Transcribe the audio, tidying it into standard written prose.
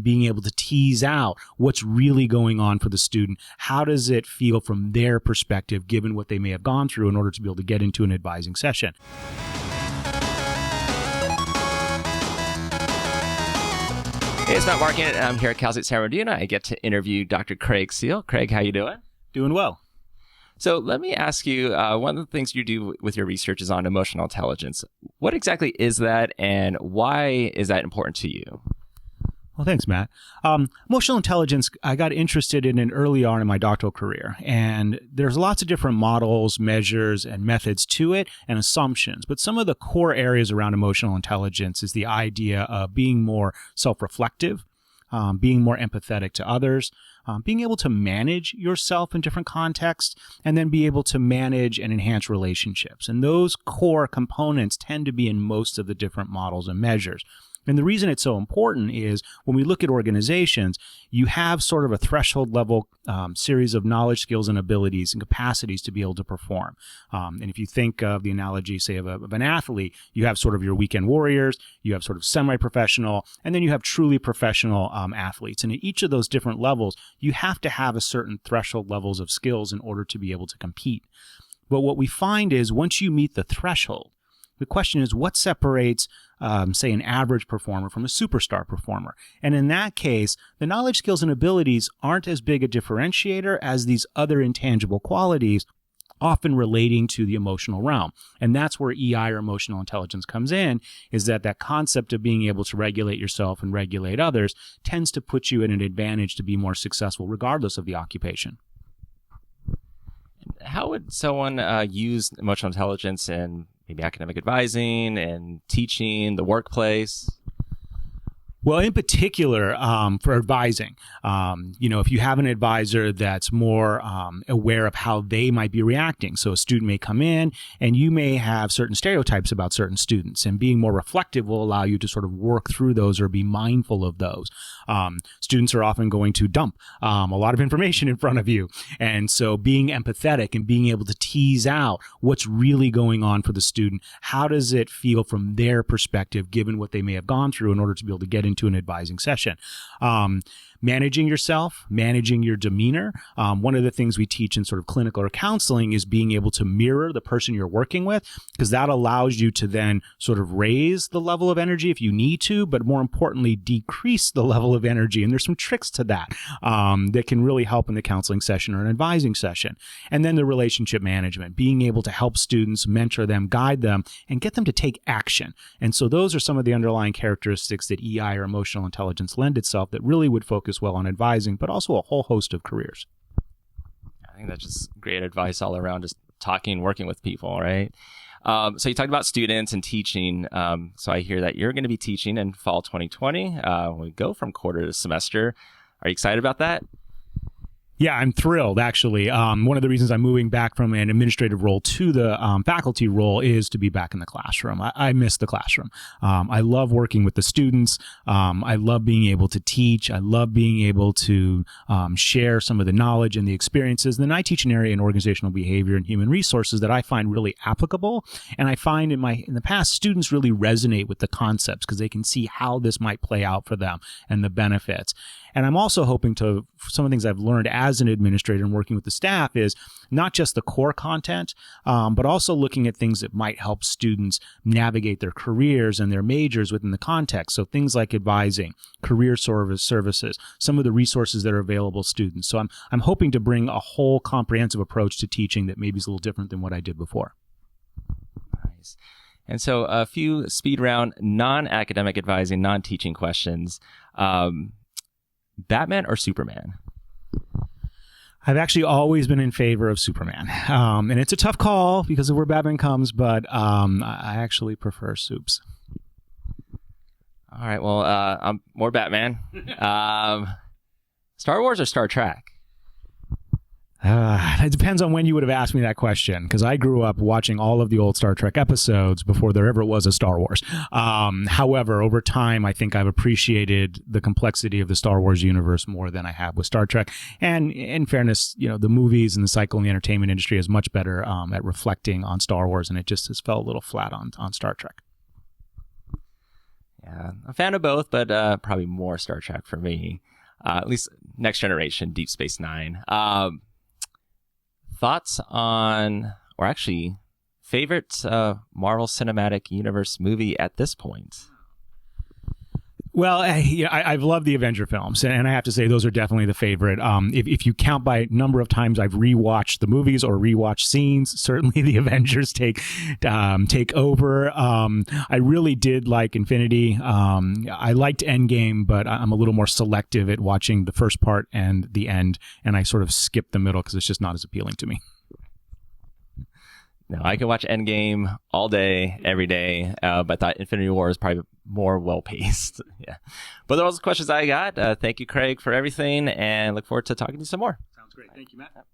being able to tease out what's really going on for the student. How does it feel from their perspective, given what they may have gone through in order to be able to get into an advising session? Hey, it's Matt Markin, and I'm here at Cal State San Bernardino. I get to interview Dr. Craig Seal. Craig, how you doing? Doing well. So let me ask you, one of the things you do with your research is on emotional intelligence. What exactly is that, and why is that important to you? Well, thanks, Matt. Emotional intelligence, I got interested in it early on in my doctoral career. And there's lots of different models, measures, and methods to it and assumptions. But some of the core areas around emotional intelligence is the idea of being more self-reflective, being more empathetic to others, being able to manage yourself in different contexts, and then be able to manage and enhance relationships. And those core components tend to be in most of the different models and measures. And the reason it's so important is when we look at organizations, you have sort of a threshold level series of knowledge, skills, and abilities and capacities to be able to perform. And if you think of the analogy, say, of an athlete, you have sort of your weekend warriors, you have sort of semi-professional, and then you have truly professional athletes. And at each of those different levels, you have to have a certain threshold levels of skills in order to be able to compete. But what we find is once you meet the threshold, the question is, what separates, say, an average performer from a superstar performer? And in that case, the knowledge, skills, and abilities aren't as big a differentiator as these other intangible qualities, often relating to the emotional realm. And that's where EI, or emotional intelligence, comes in, is that concept of being able to regulate yourself and regulate others tends to put you in an advantage to be more successful regardless of the occupation. How would someone use emotional intelligence in maybe academic advising and teaching, the workplace? Well, in particular, for advising, if you have an advisor that's more aware of how they might be reacting. So a student may come in and you may have certain stereotypes about certain students, and being more reflective will allow you to sort of work through those or be mindful of those. Students are often going to dump a lot of information in front of you. And so being empathetic and being able to tease out what's really going on for the student, how does it feel from their perspective, given what they may have gone through in order to be able to get into an advising session. Managing yourself, managing your demeanor. One of the things we teach in sort of clinical or counseling is being able to mirror the person you're working with, because that allows you to then sort of raise the level of energy if you need to, but more importantly, decrease the level of energy. And there's some tricks to that that can really help in the counseling session or an advising session. And then the relationship management, being able to help students, mentor them, guide them, and get them to take action. And so those are some of the underlying characteristics that EI, or emotional intelligence, lend itself that really would focus well on advising, but also a whole host of careers. I think that's just great advice all around, just talking, working with people, right? So you talked about students and teaching. So I hear that you're going to be teaching in fall 2020. We go from quarter to semester. Are you excited about that? Yeah, I'm thrilled, actually. One of the reasons I'm moving back from an administrative role to the faculty role is to be back in the classroom. I miss the classroom. I love working with the students. I love being able to teach. I love being able to share some of the knowledge and the experiences. And then I teach an area in organizational behavior and human resources that I find really applicable. And I find in the past, students really resonate with the concepts because they can see how this might play out for them and the benefits. And I'm also hoping to, some of the things I've learned as an administrator and working with the staff is not just the core content, but also looking at things that might help students navigate their careers and their majors within the context. So things like advising, career services, some of the resources that are available to students. So I'm hoping to bring a whole comprehensive approach to teaching that maybe is a little different than what I did before. Nice. And so a few speed round non-academic advising, non-teaching questions. Batman or Superman? I've actually always been in favor of Superman. And it's a tough call because of where Batman comes, but I actually prefer Supes. All right. Well, I'm more Batman. Star Wars or Star Trek? It depends on when you would have asked me that question, because I grew up watching all of the old Star Trek episodes before there ever was a Star Wars. However, over time, I think I've appreciated the complexity of the Star Wars universe more than I have with Star Trek. And in fairness, the movies and the cycle in the entertainment industry is much better at reflecting on Star Wars, and it just has felt a little flat on Star Trek. Yeah, I'm a fan of both, but probably more Star Trek for me. At least Next Generation, Deep Space Nine. Thoughts on, or actually, favorite Marvel Cinematic Universe movie at this point? Well, I've loved the Avenger films, and I have to say those are definitely the favorite. If you count by number of times I've rewatched the movies or rewatched scenes, certainly the Avengers take over. I really did like Infinity. I liked Endgame, but I'm a little more selective at watching the first part and the end, and I sort of skip the middle because it's just not as appealing to me. No, I can watch Endgame all day, every day, but I thought Infinity War is probably more well-paced. Yeah. But those are the questions I got. Thank you, Craig, for everything, and look forward to talking to you some more. Sounds great. Thank you, Matt.